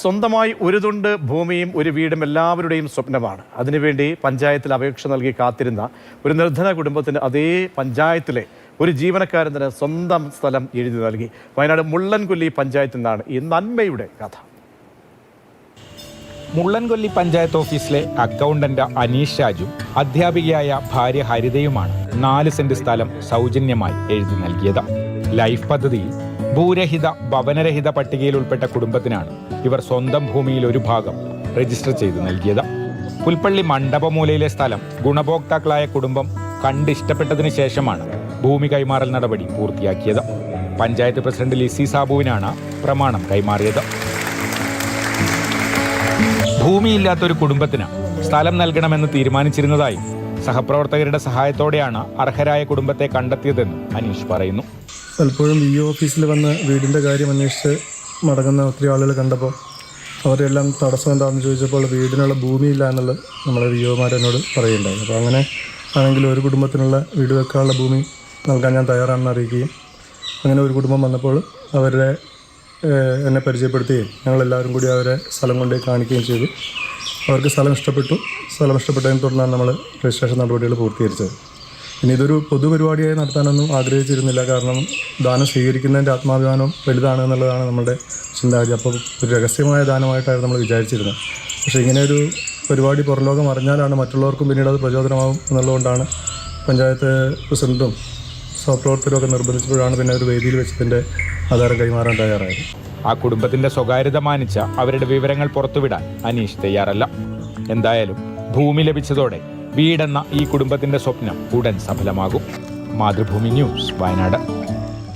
സ്വന്തമായി ഒരു തുണ്ട് ഭൂമിയും ഒരു വീടും എല്ലാവരുടെയും സ്വപ്നമാണ്. അതിനുവേണ്ടി പഞ്ചായത്തിൽ അപേക്ഷ നൽകി കാത്തിരുന്ന ഒരു നിർധന കുടുംബത്തിന് അതേ പഞ്ചായത്തിലെ ഒരു ജീവനക്കാരൻ തന്നെ സ്വന്തം സ്ഥലം എഴുതി നൽകി. വയനാട് മുള്ളൻകൊല്ലി പഞ്ചായത്തിൽ നിന്നാണ് ഈ നന്മയുടെ കഥ. മുള്ളൻകൊല്ലി പഞ്ചായത്ത് ഓഫീസിലെ അക്കൗണ്ടന്റ് അനീഷ് ഷാജും അധ്യാപികയായ ഭാര്യ ഹരിതയുമാണ് 4 സെന്റ് സ്ഥലം സൗജന്യമായി എഴുതി നൽകിയത്. ലൈഫ് പദ്ധതിയിൽ ഭൂരഹിത ഭവനരഹിത പട്ടികയിൽ ഉൾപ്പെട്ട കുടുംബത്തിനാണ് ഇവർ സ്വന്തം ഭൂമിയിൽ ഒരു ഭാഗം രജിസ്റ്റർ ചെയ്ത് നൽകിയത്. പുൽപ്പള്ളി മണ്ഡപമൂലയിലെ സ്ഥലം ഗുണഭോക്താക്കളായ കുടുംബം കണ്ടിഷ്ടപ്പെട്ടതിന് ശേഷമാണ് ഭൂമി കൈമാറൽ നടപടി പൂർത്തിയാക്കിയത്. പഞ്ചായത്ത് പ്രസിഡന്റ് ലിസി സാബുവിനാണ് പ്രമാണം കൈമാറിയത്. ഭൂമിയില്ലാത്തൊരു കുടുംബത്തിന് സ്ഥലം നൽകണമെന്ന് തീരുമാനിച്ചിരുന്നതായി സഹപ്രവർത്തകരുടെ സഹായത്തോടെയാണ് അർഹരായ കുടുംബത്തെ കണ്ടെത്തിയതെന്ന് അനീഷ് പറയുന്നു. പലപ്പോഴും VO ഓഫീസിൽ വന്ന് വീടിൻ്റെ കാര്യം അന്വേഷിച്ച് മടങ്ങുന്ന ഒത്തിരി ആളുകൾ കണ്ടപ്പോൾ അവരെല്ലാം തടസ്സം എന്താണെന്ന് ചോദിച്ചപ്പോൾ വീടിനുള്ള ഭൂമിയില്ല എന്നുള്ളത് നമ്മളെ VOമാരെന്നോട് പറയുണ്ടായിരുന്നു. അപ്പോൾ അങ്ങനെ ആണെങ്കിൽ ഒരു കുടുംബത്തിനുള്ള വീട് വെക്കാനുള്ള ഭൂമി നൽകാൻ ഞാൻ തയ്യാറാണെന്ന് അറിയിക്കുകയും അങ്ങനെ ഒരു കുടുംബം വന്നപ്പോൾ അവരുടെ എന്നെ പരിചയപ്പെടുത്തുകയും ഞങ്ങളെല്ലാവരും കൂടി അവരെ സ്ഥലം കൊണ്ടുപോയി കാണിക്കുകയും ചെയ്തു. അവർക്ക് സ്ഥലം ഇഷ്ടപ്പെട്ടതിനെ തുടർന്നാണ് നമ്മൾ രജിസ്ട്രേഷൻ നടപടികൾ പൂർത്തീകരിച്ചത്. പിന്നെ ഇതൊരു പൊതുപരിപാടിയായി നടത്താനൊന്നും ആഗ്രഹിച്ചിരുന്നില്ല. കാരണം ദാനം സ്വീകരിക്കുന്നതിൻ്റെ ആത്മാഭിമാനം വലുതാണ് എന്നുള്ളതാണ് നമ്മുടെ ചിന്താഗതി. അപ്പോൾ ഒരു രഹസ്യമായ ദാനമായിട്ടായിരുന്നു നമ്മൾ വിചാരിച്ചിരുന്നത്. പക്ഷേ ഇങ്ങനെ ഒരു പരിപാടി പുറലോകം അറിഞ്ഞാലാണ് മറ്റുള്ളവർക്കും പിന്നീട് അത് പ്രചോദനമാകും എന്നുള്ളതുകൊണ്ടാണ് പഞ്ചായത്ത് പ്രസിഡൻറ്റും സഹപ്രവർത്തകരും ഒക്കെ നിർബന്ധിച്ചപ്പോഴാണ് പിന്നെ ഒരു വേദിയിൽ വെച്ചതിൻ്റെ ആധാരം കൈമാറാൻ തയ്യാറായത്. ആ കുടുംബത്തിന്റെ സ്വകാര്യത മാനിച്ച അവരുടെ വിവരങ്ങൾ പുറത്തുവിടാൻ അനീഷ് തയ്യാറല്ല. എന്തായാലും ഭൂമി ലഭിച്ചതോടെ വീടെന്ന ഈ കുടുംബത്തിന്റെ സ്വപ്നം ഉടൻ സഫലമാകും. മാതൃഭൂമി ന്യൂസ്, വയനാട്.